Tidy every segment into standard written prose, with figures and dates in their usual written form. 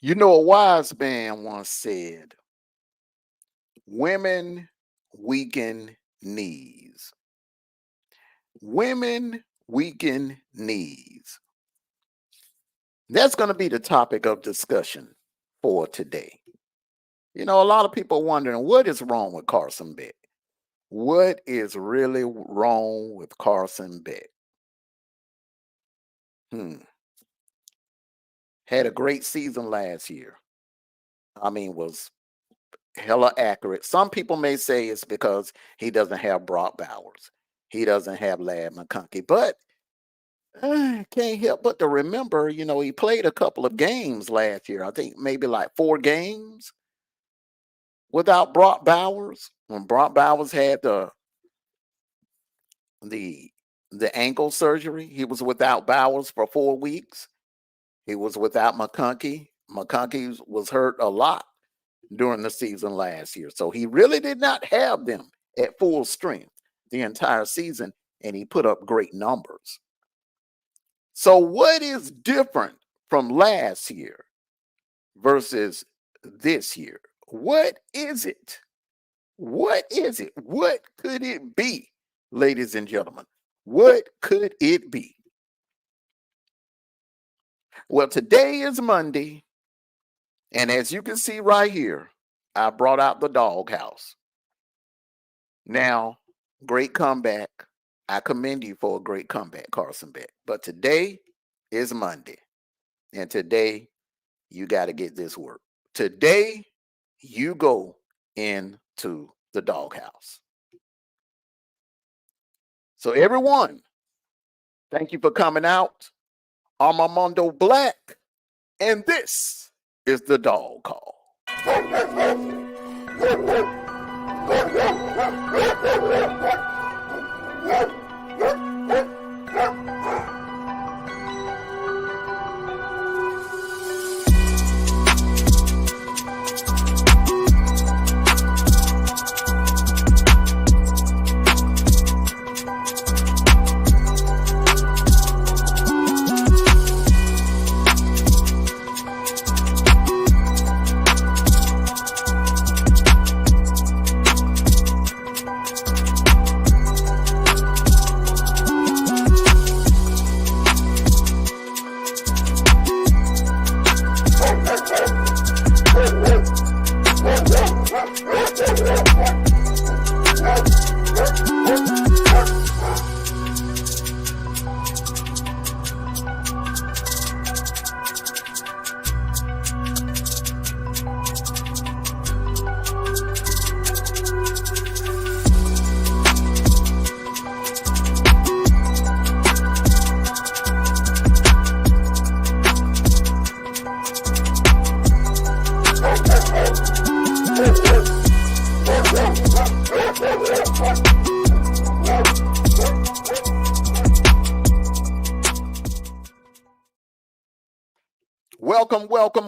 You know, a wise man once said, women weaken knees. Women weaken knees. That's going to be the topic of discussion for today. You know, a lot of people are wondering what is wrong with Carson Beck? What is really wrong with Carson Beck? Hmm. Had a great season last year. I mean, was hella accurate. Some people may say it's because he doesn't have Brock Bowers. He doesn't have Lad McConkey. But can't help but to remember, he played a couple of games last year. I think maybe like 4 games without Brock Bowers. When Brock Bowers had the the ankle surgery, he was without Bowers for 4 weeks. He was without McConkey. McConkey was hurt a lot during the season last year. So he really did not have them at full strength the entire season, and he put up great numbers. So, what is different from last year versus this year? What is it? What is it? What could it be, ladies and gentlemen? What could it be? Well, today is Monday, and as you can see right here, I brought out the doghouse. Now, great comeback. I commend you for a great comeback, Carson Beck. But today is Monday, and today you got to get this work. Today, you go into the doghouse. So, everyone, thank you for coming out. I'm Armando Black, and this is the Dog Call.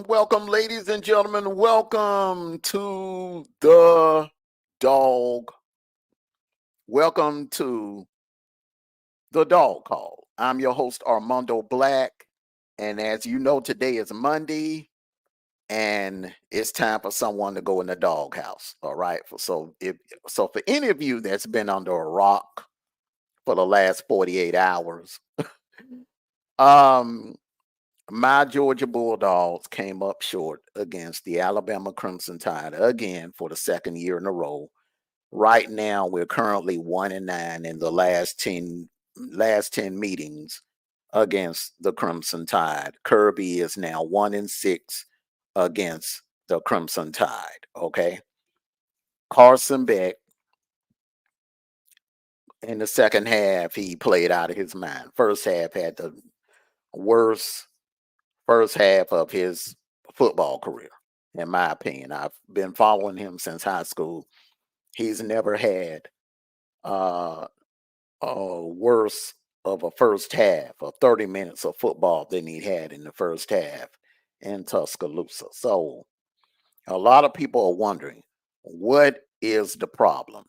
Welcome, ladies and gentlemen. Welcome to the Dog. Welcome to the Dog Call. I'm your host, Armando Black. And as you know, today is Monday, and it's time for someone to go in the doghouse. All right. So for any of you that's been under a rock for the last 48 hours, my Georgia Bulldogs came up short against the Alabama Crimson Tide again for the second year in a row. Right now, we're currently 1-9 in the last 10 meetings against the Crimson Tide. Kirby is now 1-6 against the Crimson Tide. Okay. Carson Beck, in the second half, he played out of his mind. First half had the worst first half of his football career, in my opinion. I've been following him since high school. He's never had uh, a worse of a first half of 30 minutes of football than he had in the first half in Tuscaloosa. So a lot of people are wondering, what is the problem?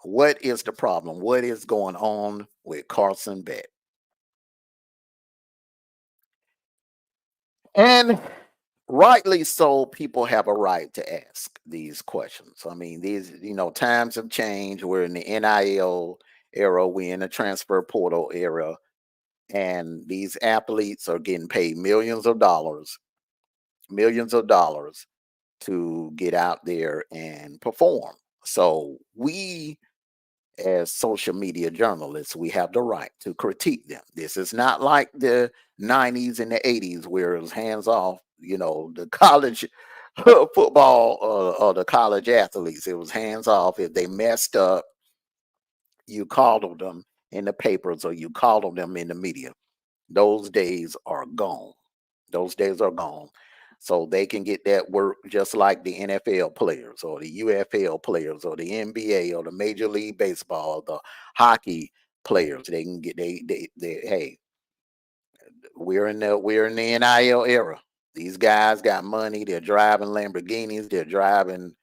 What is the problem? What is going on with Carson Beck? And rightly so, people have a right to ask these questions. I mean, these, times have changed. We're in the NIL era, we're in the transfer portal era, and these athletes are getting paid millions of dollars to get out there and perform. So we, as social media journalists, we have the right to critique them. This is not like the 90s and the 80s where it was hands off, the college football or the college athletes. It was hands off. If they messed up, you called on them in the papers or you called on them in the media. Those days are gone. Those days are gone. So they can get that work just like the NFL players or the UFL players or the NBA or the Major League Baseball, the hockey players. They can get they hey, we're in the NIL era. These guys got money, they're driving Lamborghinis, they're driving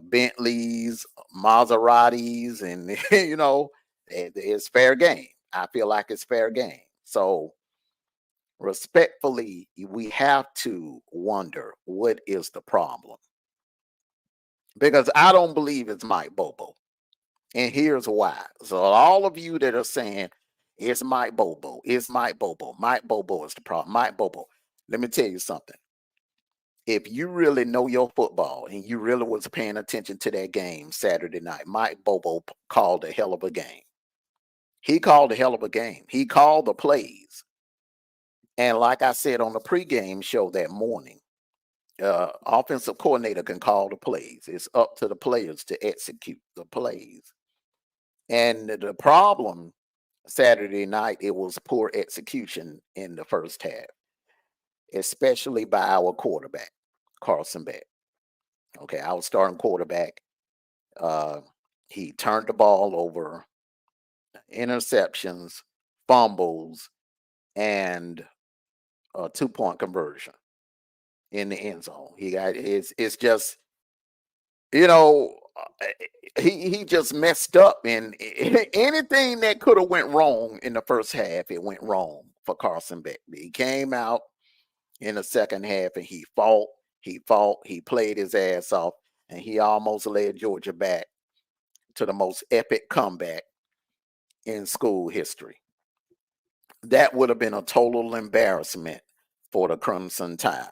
Bentleys, Maseratis, and it's fair game. I feel like it's fair game. So respectfully, we have to wonder what is the problem, because I don't believe it's Mike Bobo, and here's why. So all of you that are saying it's Mike Bobo, Mike Bobo is the problem, Mike Bobo. Let me tell you something. If you really know your football and you really was paying attention to that game Saturday night, Mike Bobo called a hell of a game. He called a hell of a game. He called the plays. And like I said on the pregame show that morning, offensive coordinator can call the plays. It's up to the players to execute the plays. And the problem Saturday night, it was poor execution in the first half, especially by our quarterback, Carson Beck. Okay, our starting quarterback. Uh, he turned the ball over, interceptions, fumbles, and a 2-point conversion in the end zone. He got it's just you know he just messed up, and anything that could have went wrong in the first half, it went wrong for Carson Beck. He came out in the second half and he played his ass off, and he almost led Georgia back to the most epic comeback in school history. That would have been a total embarrassment for the Crimson Tide.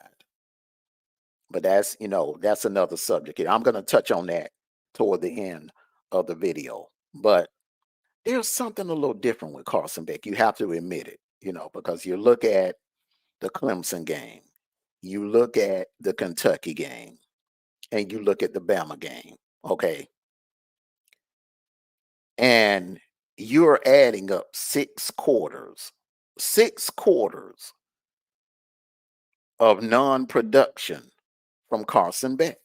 But that's another subject. I'm going to touch on that toward the end of the video. But there's something a little different with Carson Beck. You have to admit it, because you look at the Clemson game, you look at the Kentucky game, and you look at the Bama game. Okay. And you're adding up 6 quarters of non-production from Carson Beck.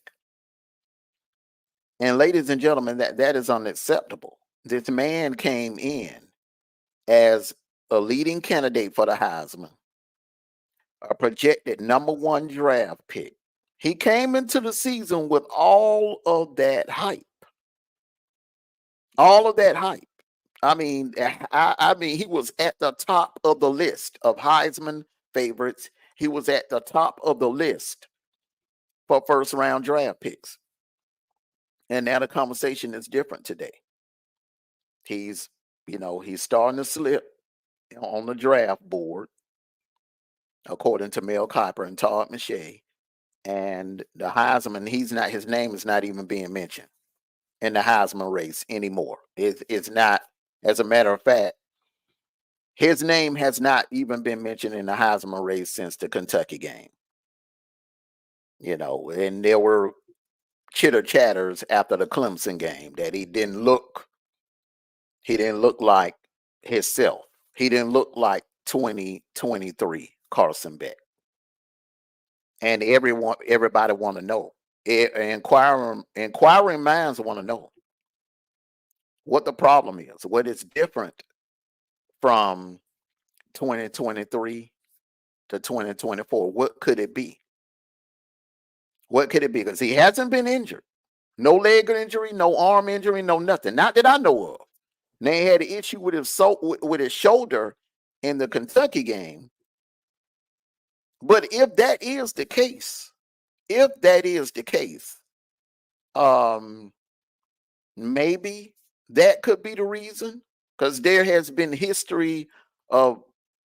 And ladies and gentlemen, that is unacceptable. This man came in as a leading candidate for the Heisman, a projected #1 draft pick. He came into the season with all of that hype. All of that hype. I mean, he was at the top of the list of Heisman favorites. He was at the top of the list for first round draft picks. And now the conversation is different today. He's starting to slip on the draft board, according to Mel Kiper and Todd McShay. And the Heisman, his name is not even being mentioned in the Heisman race anymore. It's not, as a matter of fact, his name has not even been mentioned in the Heisman race since the Kentucky game. And there were chitter chatters after the Clemson game that he didn't look like himself. He didn't look like 2023 Carson Beck. And everybody want to know. Inquiring minds want to know what the problem is, what is different from 2023 to 2024. What could it be? What could it be? Because he hasn't been injured. No leg injury, no arm injury, no nothing. Not that I know of. Now, he had an issue with his shoulder in the Kentucky game. But if that is the case, if that is the case, um, maybe that could be the reason, because there has been history of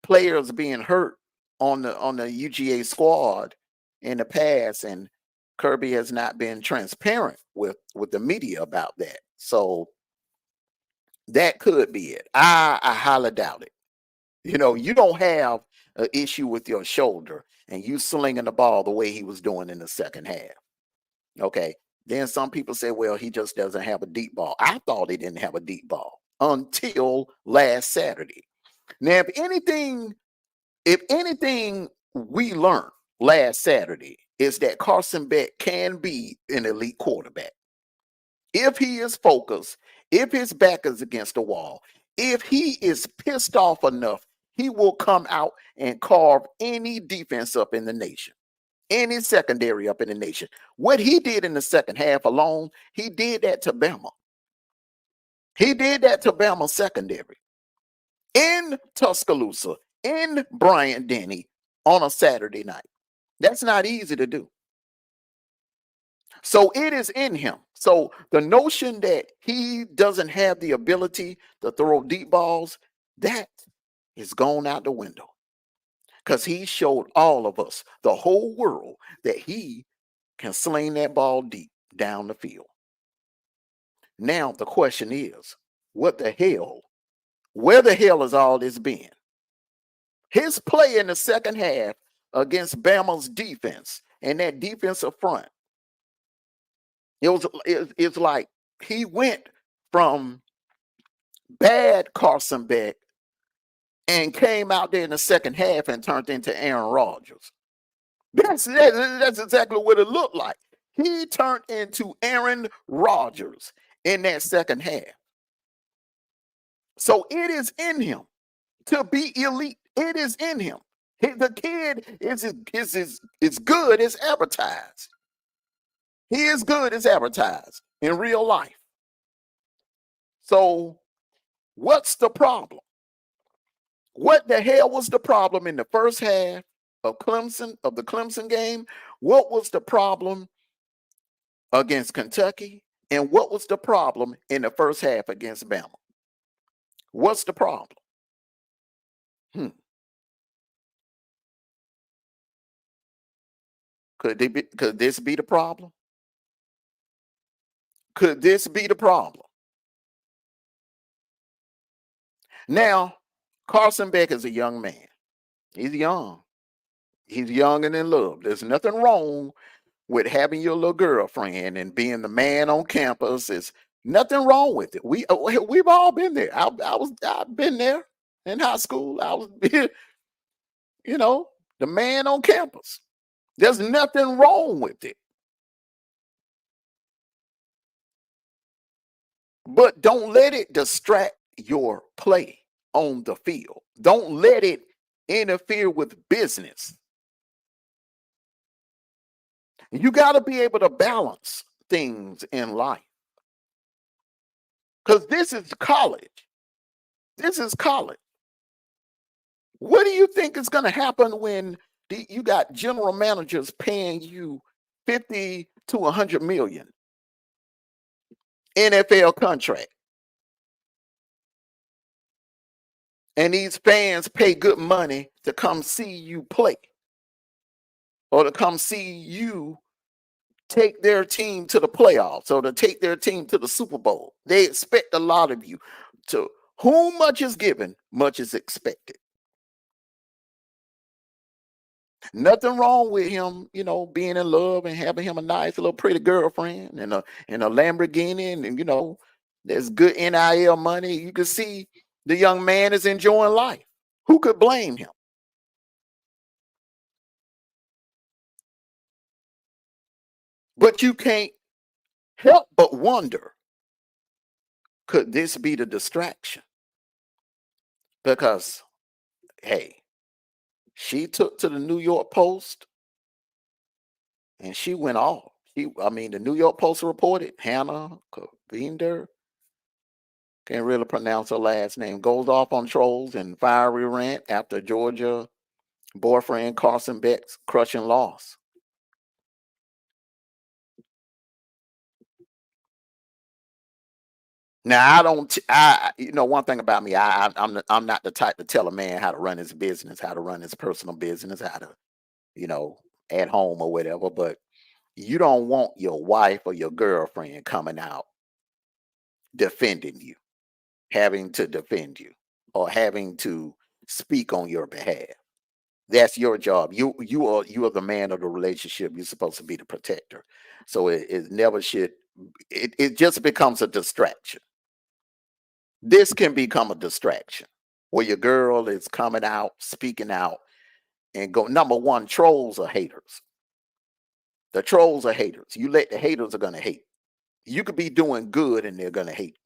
players being hurt on the UGA squad in the past, and Kirby has not been transparent with the media about that. So that could be it. I highly doubt it. You know, you don't have an issue with your shoulder and you slinging the ball the way he was doing in the second half. Okay. Then some people say, well, he just doesn't have a deep ball. I thought he didn't have a deep ball until last Saturday. Now, if anything we learned last Saturday is that Carson Beck can be an elite quarterback. If he is focused, if his back is against the wall, if he is pissed off enough, he will come out and carve any defense up in the nation, any secondary up in the nation. What he did in the second half alone, he did that to Bama. He did that to Bama secondary in Tuscaloosa, in Bryant Denny on a Saturday night. That's not easy to do. So it is in him. So the notion that he doesn't have the ability to throw deep balls, that is gone out the window. Because he showed all of us, the whole world, that he can sling that ball deep down the field. Now the question is, what the hell? Where the hell has all this been? His play in the second half against Bama's defense and that defensive front, it's like he went from bad Carson Beck and came out there in the second half and turned into Aaron Rodgers. That's exactly what it looked like. He turned into Aaron Rodgers in that second half. So it is in him to be elite. It is in him. The kid is good as advertised. He is good as advertised in real life. So what's the problem? What the hell was the problem in the first half of the Clemson game? What was the problem against Kentucky? And what was the problem in the first half against Bama? What's the problem? Could this be the problem? Could this be the problem? Now, Carson Beck is a young man. He's young. He's young and in love. There's nothing wrong with having your little girlfriend and being the man on campus. There's nothing wrong with it. We've all been there. I've been there in high school. I was, the man on campus. There's nothing wrong with it. But don't let it distract your play on the field. Don't let it interfere with business. You got to be able to balance things in life. Because this is college. This is college. What do you think is going to happen when you got general managers paying you 50 to 100 million NFL contract? And these fans pay good money to come see you play or to come see you take their team to the playoffs or to take their team to the Super Bowl. They expect a lot of you. To whom much is given, much is expected. Nothing wrong with him, being in love and having him a nice little pretty girlfriend and a Lamborghini, and there's good NIL money. You can see the young man is enjoying life. Who could blame him? But you can't help but wonder, could this be the distraction? Because, hey, she took to the New York Post and she went off. The New York Post reported Hannah Kovender, can't really pronounce her last name, goes off on trolls and fiery rant after Georgia Boyfriend Carson Beck's crushing loss. Now I don't. One thing about me, I'm not the type to tell a man how to run his business, how to run his personal business, how to, you know, at home or whatever. But you don't want your wife or your girlfriend coming out defending you, having to defend you, or having to speak on your behalf. That's your job. You are the man of the relationship. You're supposed to be the protector. So it never should. It just becomes a distraction. This can become a distraction where your girl is coming out, speaking out, and go. Number one, trolls are haters. The trolls are haters. You let the haters are gonna hate. You could be doing good and they're gonna hate.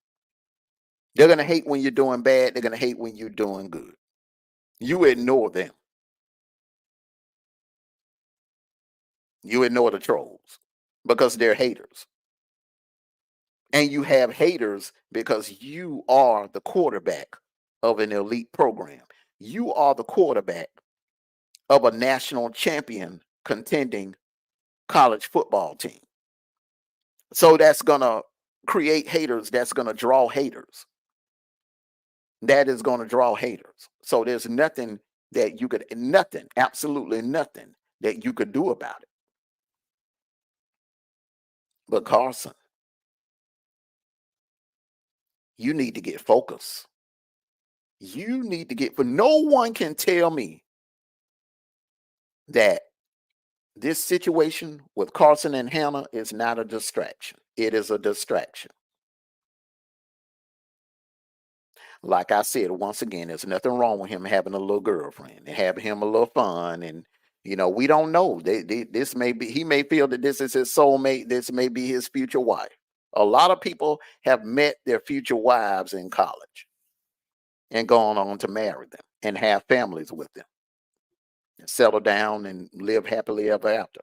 They're gonna hate when you're doing bad. They're gonna hate when you're doing good. You ignore them. You ignore the trolls because they're haters. And you have haters because you are the quarterback of an elite program. You are the quarterback of a national champion contending college football team. So that's going to create haters. That's going to draw haters. That is going to draw haters. So there's nothing that you could, nothing, absolutely nothing that you could do about it. But Carson, you need to get focused. You need to get, for no one can tell me that this situation with Carson and Hannah is not a distraction. It is a distraction. Like I said, once again, there's nothing wrong with him having a little girlfriend and having him a little fun. And, we don't know. This may be, he may feel that this is his soulmate. This may be his future wife. A lot of people have met their future wives in college and gone on to marry them and have families with them and settle down and live happily ever after.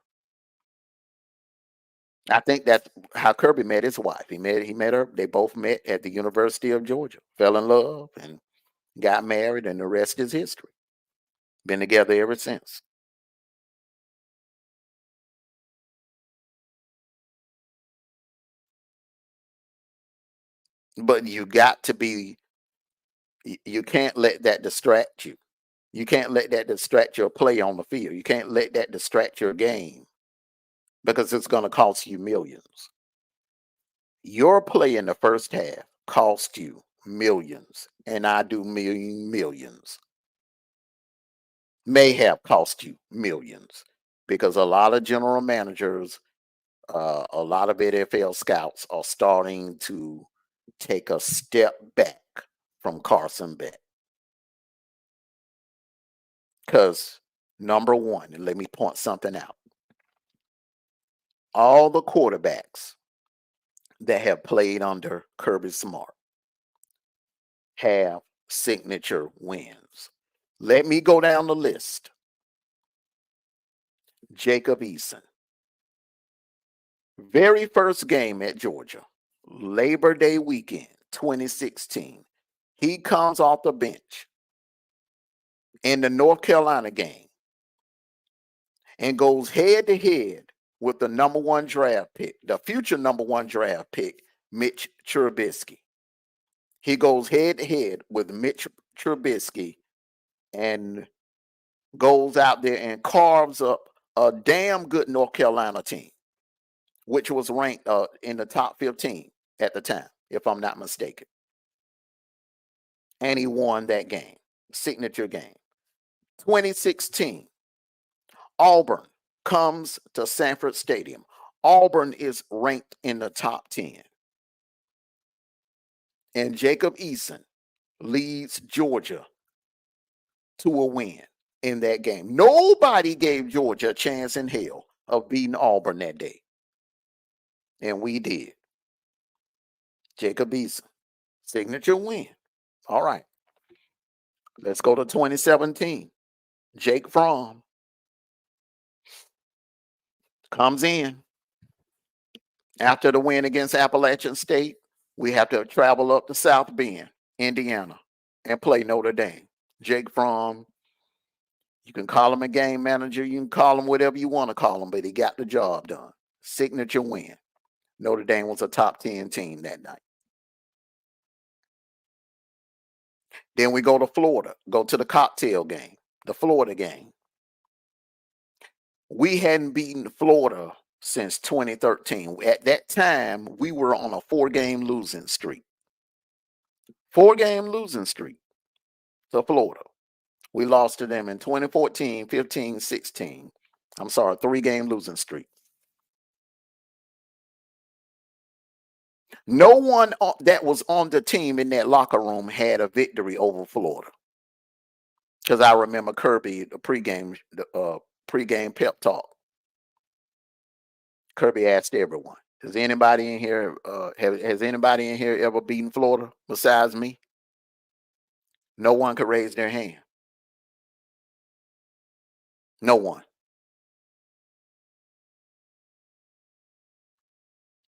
I think that's how Kirby met his wife. He met her. They both met at the University of Georgia, fell in love, and got married, and the rest is history. Been together ever since. But you got to be. You can't let that distract you. You can't let that distract your play on the field. You can't let that distract your game because it's going to cost you millions. Your play in the first half cost you millions, and I do millions. May have cost you millions because a lot of general managers, a lot of NFL scouts are starting to take a step back from Carson Beck. Because, number one, and let me point something out, all the quarterbacks that have played under Kirby Smart have signature wins. Let me go down the list. Jacob Eason, very first game at Georgia, Labor Day weekend, 2016. He comes off the bench in the North Carolina game and goes head to head with the number one draft pick, the future number one draft pick, Mitch Trubisky. He goes head to head with Mitch Trubisky and goes out there and carves up a damn good North Carolina team, which was ranked in the top 15 at the time, if I'm not mistaken. And he won that game, signature game. 2016, Auburn comes to Sanford Stadium. Auburn is ranked in the top 10. And Jacob Eason leads Georgia to a win in that game. Nobody gave Georgia a chance in hell of beating Auburn that day. And we did. Jacob Eason, signature win. All right. Let's go to 2017. Jake Fromm comes in after the win against Appalachian State. We have to travel up to South Bend, Indiana, and play Notre Dame. Jake Fromm, You can call him a game manager. You can call him whatever you want to call him, but he got the job done. Signature win. Notre Dame was a top 10 team that night. Then we go to Florida, go to the cocktail game, the Florida game. We hadn't beaten Florida since 2013. At that time, we were on a 4-game losing streak. 4-game losing streak to Florida. We lost to them in 2014, 15, 16. I'm sorry, 3-game losing streak. No one that was on the team in that locker room had a victory over Florida. Because I remember Kirby, the pregame pep talk. Kirby asked everyone, has anybody in here ever beaten Florida besides me? No one could raise their hand. No one.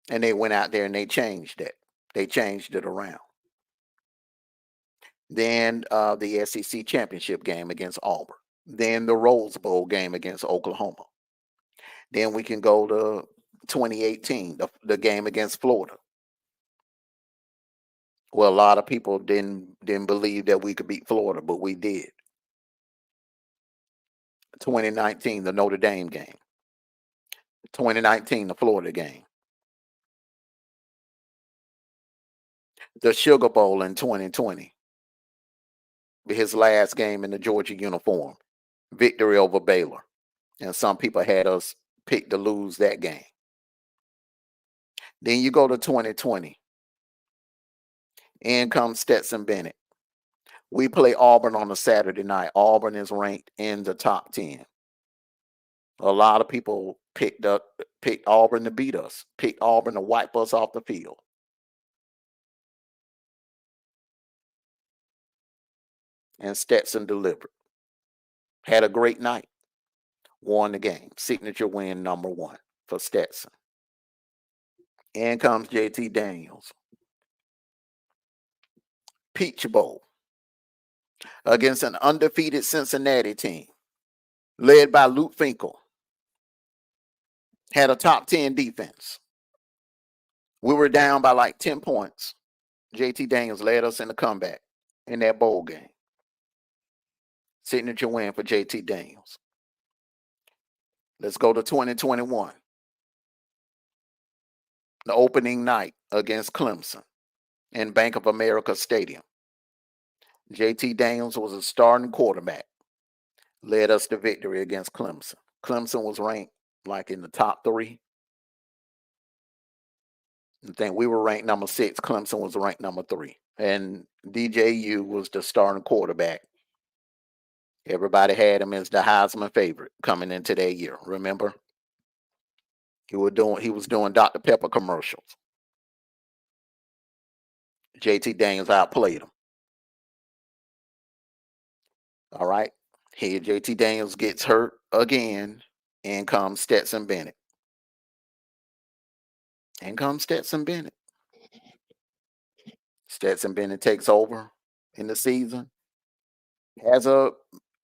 And they went out there and they changed it. They changed it around. Then the SEC championship game against Auburn. Then the Rose Bowl game against Oklahoma. Then we can go to 2018, the game against Florida. Well, a lot of people didn't believe that we could beat Florida, but we did. 2019, the Notre Dame game. 2019, the Florida game. The Sugar Bowl in 2020. His last game in the Georgia uniform. Victory over Baylor. And some people had us pick to lose that game. Then you go to 2020. In comes Stetson Bennett. We play Auburn on a Saturday night. Auburn is ranked in the top 10. A lot of people picked Auburn to beat us, picked Auburn to wipe us off the field. And Stetson delivered. Had a great night. Won the game. Signature win number 1 for Stetson. In comes JT Daniels. Peach Bowl against an undefeated Cincinnati team led by Luke Finkel. Had a top 10 defense. We were down by like 10 points. JT Daniels led us in the comeback in that bowl game. Signature win for JT Daniels. Let's go to 2021. The opening night against Clemson in Bank of America Stadium. JT Daniels was a starting quarterback. Led us to victory against Clemson. Clemson was ranked like in the top 3. I think we were ranked number 6. Clemson was ranked number 3. And DJU was the starting quarterback. Everybody had him as the Heisman favorite coming into that year. Remember? He was doing Dr. Pepper commercials. JT Daniels outplayed him. All right. Here, JT Daniels gets hurt again. In comes Stetson Bennett. In comes Stetson Bennett. Stetson Bennett takes over in the season.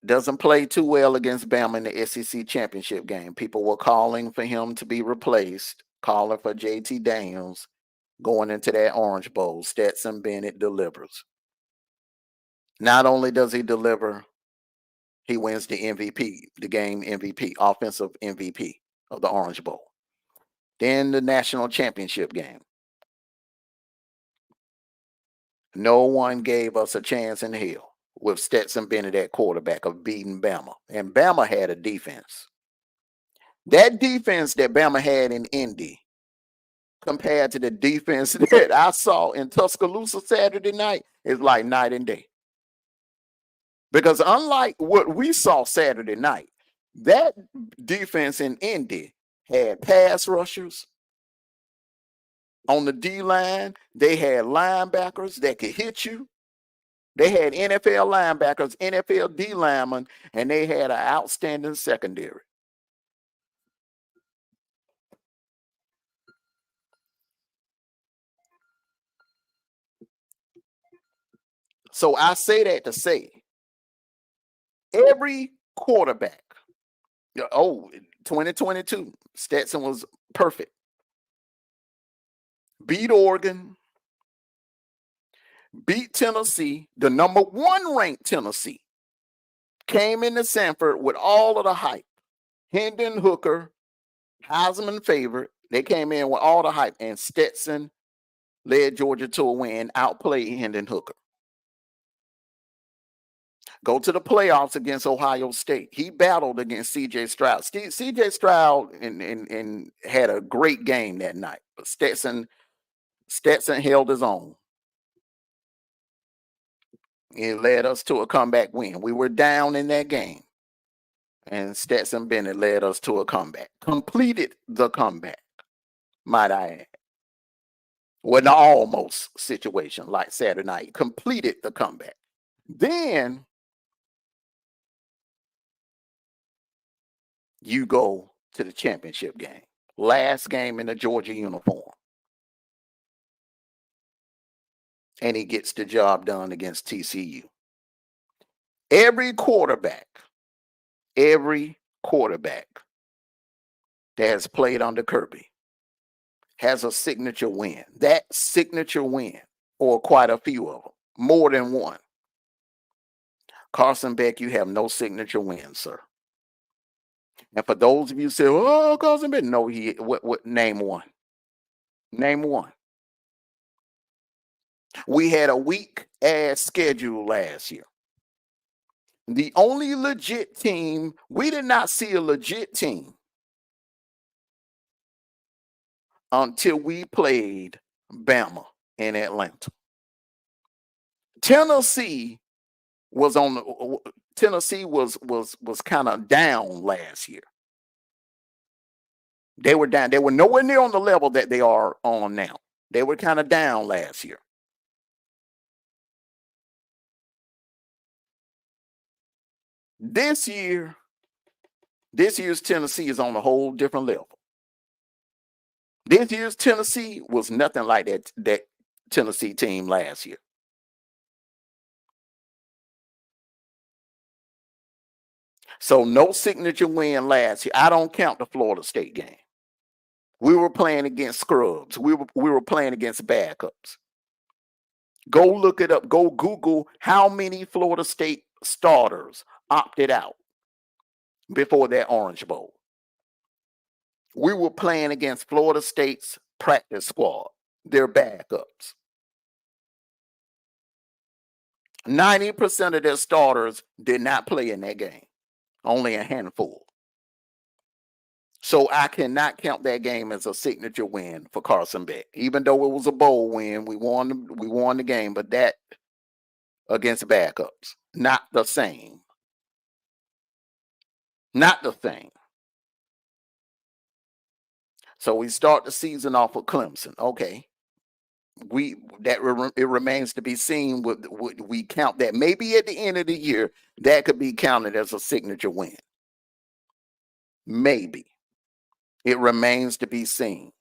Doesn't play too well against Bama in the SEC championship game. People were calling for him to be replaced, calling for JT Daniels going into that Orange Bowl. Stetson Bennett delivers. Not only does he deliver, he wins the MVP, the game MVP, offensive MVP of the Orange Bowl. Then the national championship game. No one gave us a chance in hell with Stetson Bennett at quarterback of beating Bama. And Bama had a defense. That defense that Bama had in Indy compared to the defense that I saw in Tuscaloosa Saturday night is like night and day. Because unlike what we saw Saturday night, that defense in Indy had pass rushers on the D-line. They had linebackers that could hit you. They had NFL linebackers, NFL D linemen, and they had an outstanding secondary. So I say that to say every quarterback. Oh, 2022, Stetson was perfect. Beat Oregon, beat Tennessee, the number 1 ranked Tennessee. Came into Sanford with all of the hype. Hendon Hooker, Heisman favorite. They came in with all the hype, and Stetson led Georgia to a win, outplayed Hendon Hooker. Go to the playoffs against Ohio State. He battled against C.J. Stroud. C.J. Stroud and had a great game that night, but Stetson held his own. It led us to a comeback win. We were down in that game, and Stetson Bennett led us to a comeback. Completed the comeback, might I add. Wasn't an almost situation like Saturday night. Completed the comeback. Then you go to the championship game. Last game in the Georgia uniform. And he gets the job done against TCU. Every quarterback that has played under Kirby has a signature win. That signature win, or quite a few of them, more than one. Carson Beck, you have no signature win, sir. And for those of you who say, "Oh, Carson Beck," no, what? Name one. Name one. We had a weak ass schedule last year. The only legit team, we did not see a legit team until we played Bama in Atlanta. Tennessee was kind of down last year. They were down. They were nowhere near on the level that they are on now. They were kind of down last year. This year's Tennessee is on a whole different level. This year's Tennessee was nothing like that Tennessee team last year. So no signature win last year. I don't count the Florida State game. We were playing against scrubs. We were playing against backups. Go look it up. Go Google how many Florida State starters opted out before that Orange Bowl. We were playing against Florida State's practice squad, their backups. 90% of their starters did not play in that game. Only a handful. So I cannot count that game as a signature win for Carson Beck. Even though it was a bowl win, we won the game, but that against backups, not the same. Not the same. So we start the season off with Clemson. Okay. It remains to be seen. Would we count that? Maybe at the end of the year, that could be counted as a signature win. Maybe. It remains to be seen.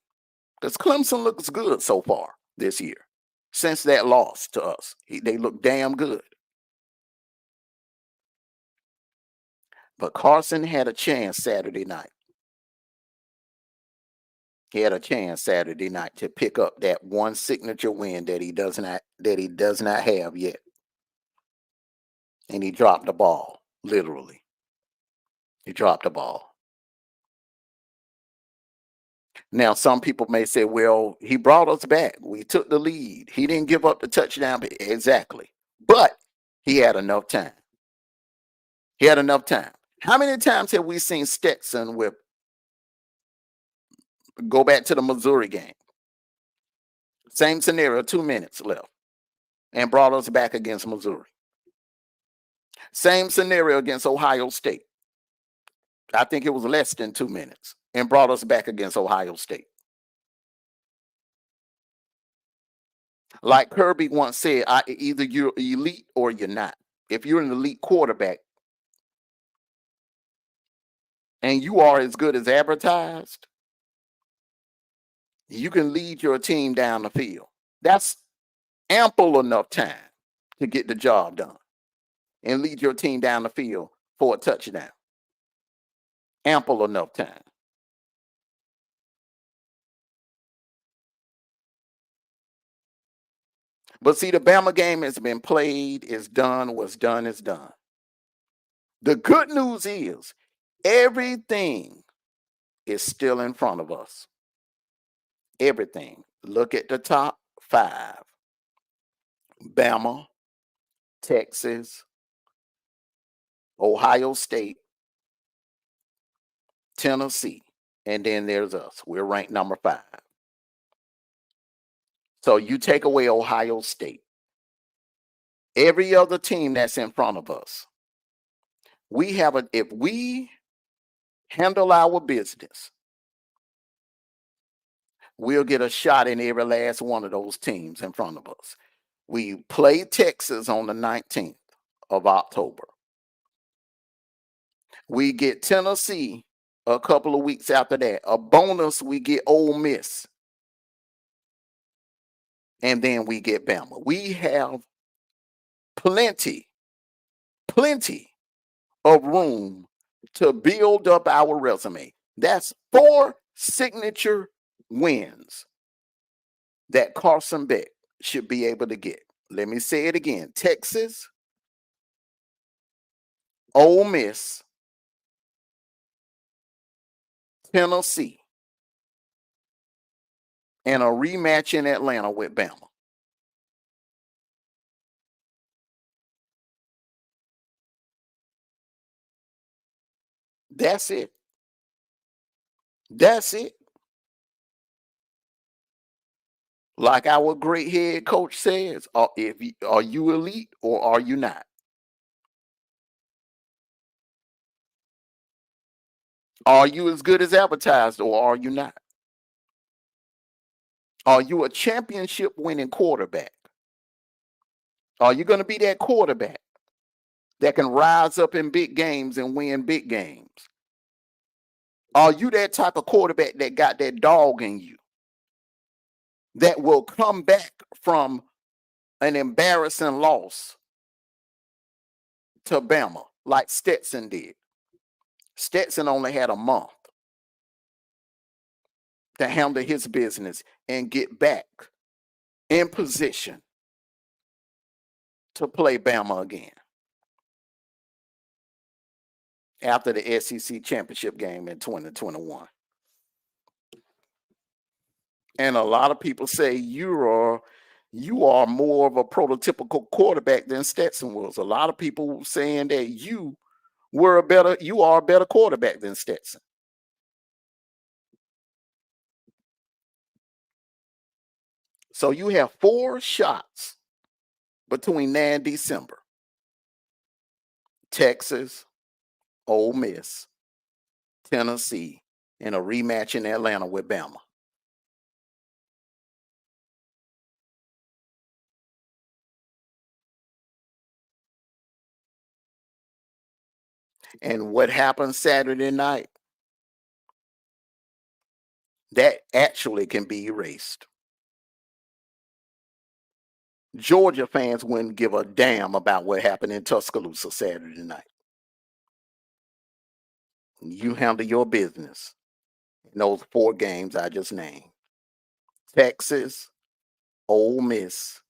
Because Clemson looks good so far this year. Since that loss to us, they look damn good. But Carson had a chance Saturday night. He had a chance Saturday night to pick up that one signature win that he does not have yet. And he dropped the ball, literally. He dropped the ball. Now, some people may say, well, he brought us back. We took the lead. He didn't give up the touchdown. Exactly. But he had enough time. He had enough time. How many times have we seen Stetson go back to the Missouri game? Same scenario, 2 minutes left, and brought us back against Missouri. Same scenario against Ohio State. I think it was less than 2 minutes, and brought us back against Ohio State. Like Kirby once said, either you're elite or you're not. If you're an elite quarterback and you are as good as advertised, you can lead your team down the field. That's ample enough time to get the job done and lead your team down the field for a touchdown. Ample enough time. But see, the Bama game has been played, it's done, what's done is done. The good news is everything is still in front of us. Everything. Look at the top 5. Bama, Texas, Ohio State, Tennessee, and then there's us. We're ranked number 5. So you take away Ohio State. Every other team that's in front of us, if we handle our business, we'll get a shot in every last one of those teams in front of us. We play Texas on the 19th of October. We get Tennessee a couple of weeks after that. A bonus, we get Ole Miss. And then we get Bama. We have plenty of room to build up our resume. That's 4 signature wins that Carson Beck should be able to get. Let me say it again. Texas, Ole Miss, Tennessee, and a rematch in Atlanta with Bama. That's it. That's it. Like our great head coach says, are you elite or are you not? Are you as good as advertised or are you not? Are you a championship winning quarterback? Are you going to be that quarterback that can rise up in big games and win big games? Are you that type of quarterback that got that dog in you that will come back from an embarrassing loss to Bama like Stetson did? Stetson only had a month to handle his business and get back in position to play Bama again after the SEC championship game in 2021. And a lot of people say you are more of a prototypical quarterback than Stetson was. A lot of people saying that you are a better quarterback than Stetson. So you have 4 shots between now and December. Texas, Ole Miss, Tennessee, and a rematch in Atlanta with Bama. And what happened Saturday night, that actually can be erased. Georgia fans wouldn't give a damn about what happened in Tuscaloosa Saturday night. You handle your business in those 4 games I just named. Texas, Ole Miss,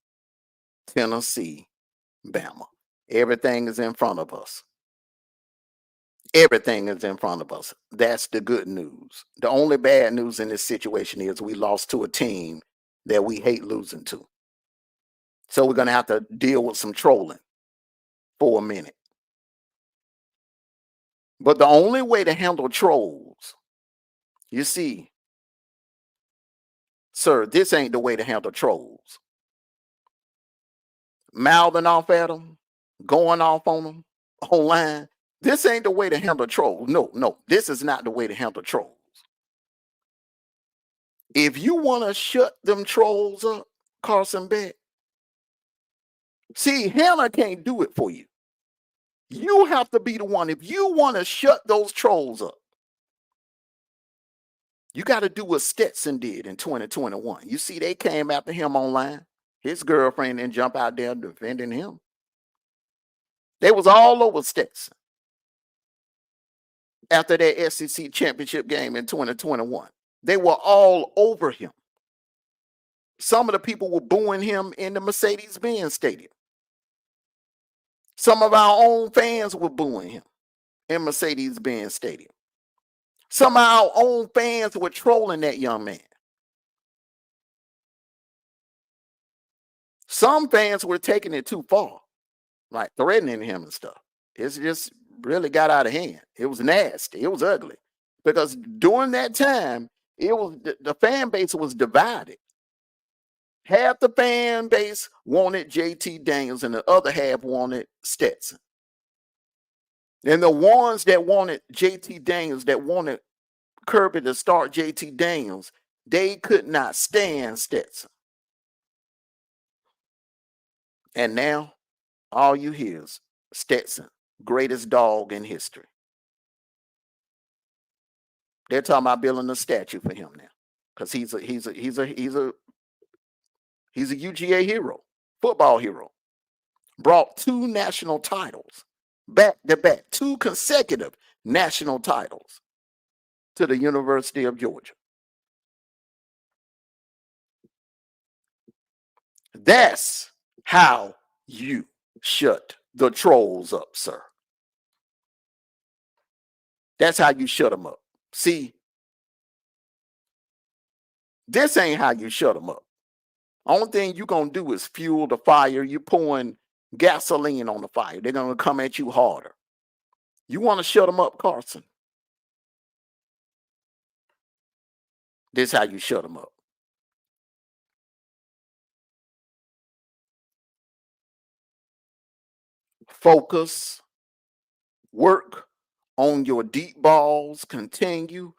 Tennessee, Bama. Everything is in front of us. Everything is in front of us. That's the good news. The only bad news in this situation is we lost to a team that we hate losing to. So we're going to have to deal with some trolling for a minute. But the only way to handle trolls, you see, sir, this ain't the way to handle trolls. Mouthing off at them, going off on them online. This ain't the way to handle trolls. No, this is not the way to handle trolls. If you want to shut them trolls up, Carson Beck, see, Hannah can't do it for you. You have to be the one. If you want to shut those trolls up, you got to do what Stetson did in 2021. You see, they came after him online. His girlfriend didn't jump out there defending him. They was all over Stetson. after that SEC championship game in 2021. They were all over him. Some of the people were booing him in the Mercedes-Benz Stadium. Some of our own fans were booing him in Mercedes-Benz Stadium. Some of our own fans were trolling that young man. Some fans were taking it too far, like threatening him and stuff. It's just really got out of hand. It was nasty. It was ugly. Because during that time, it was the fan base was divided. Half the fan base wanted JT Daniels and the other half wanted Stetson. And the ones that wanted JT Daniels, that wanted Kirby to start JT Daniels, they could not stand Stetson. And now all you hear is Stetson, greatest dog in history. They're talking about building a statue for him now, because he's a UGA hero, football hero. Brought 2 national titles back to back, 2 consecutive national titles to the University of Georgia. That's how you shut the trolls up, sir. That's how you shut them up. See, this ain't how you shut them up. Only thing you're going to do is fuel the fire. You're pouring gasoline on the fire. They're going to come at you harder. You want to shut them up, Carson? This is how you shut them up. Focus. Work on your deep balls. Continue.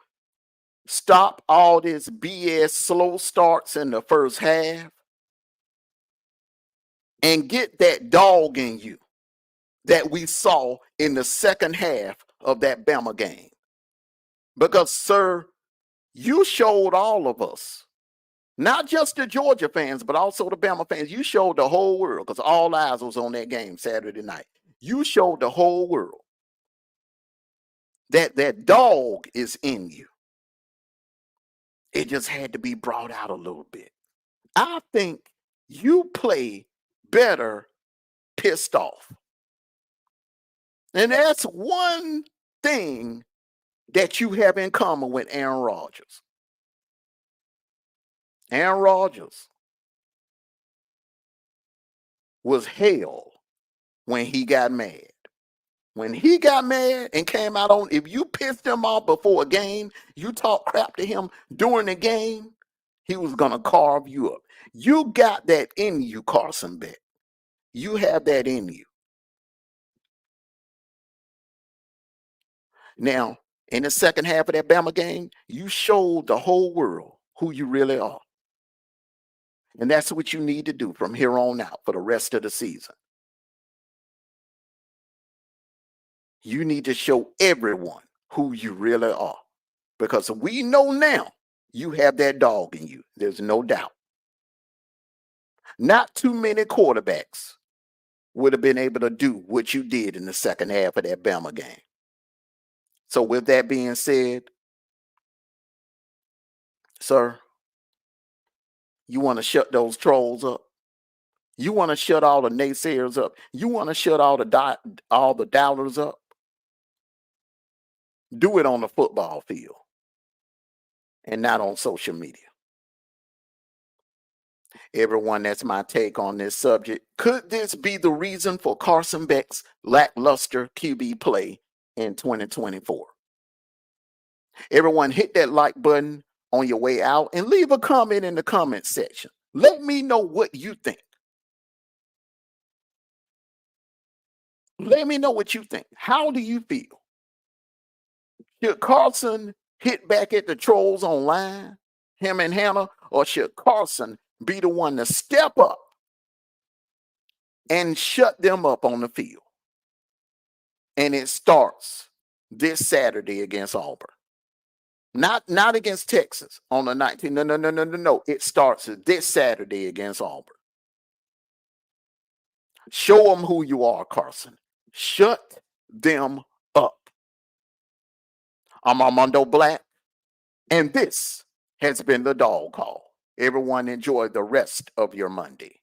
Stop all this BS slow starts in the first half. And get that dog in you that we saw in the second half of that Bama game. Because, sir, you showed all of us, not just the Georgia fans, but also the Bama fans. You showed the whole world, because all eyes was on that game Saturday night. You showed the whole world that that dog is in you. It just had to be brought out a little bit. I think you play better pissed off. And that's one thing that you have in common with Aaron Rodgers. Aaron Rodgers was hell when he got mad. When he got mad and came out on, if you pissed him off before a game, you talk crap to him during the game, he was going to carve you up. You got that in you, Carson Beck. You have that in you. Now, in the second half of that Bama game, you showed the whole world who you really are. And that's what you need to do from here on out for the rest of the season. You need to show everyone who you really are. Because we know now you have that dog in you. There's no doubt. Not too many quarterbacks would have been able to do what you did in the second half of that Bama game. So with that being said, sir, you want to shut those trolls up? You want to shut all the naysayers up? You want to shut all the doubters up? Do it on the football field and not on social media. Everyone, that's my take on this subject. Could this be the reason for Carson Beck's lackluster QB play in 2024? Everyone, hit that like button on your way out and leave a comment in the comment section. Let me know what you think. Let me know what you think. How do you feel? Should Carson hit back at the trolls online, him and Hannah, or should Carson be the one to step up and shut them up on the field? And it starts this Saturday against Auburn. Not against Texas on the 19th. No. It starts this Saturday against Auburn. Show them who you are, Carson. Shut them up. I'm Armando Black, and this has been the Dog Call. Everyone enjoy the rest of your Monday.